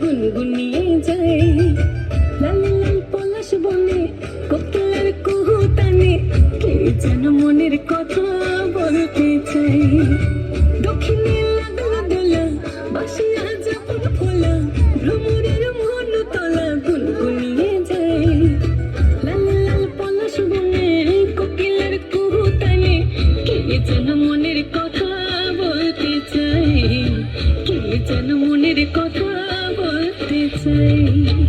গুনগুনিয়ে যায় লাল লাল পলাশ বনে কোকিলের কুহু টানে কে যেন মনের কথা বলতে চাই দক্ষিণে লাগা দোলা বাসিয়া যাপন ফোলা ভ্রমরের মন তলা গুনগুনিয়ে যায় লাল লাল পলাশ বনে কোকিলের কুহু টানে কে যেন মনের কথা বলতে চাই কে যেন মনের কথা বলতে চাই।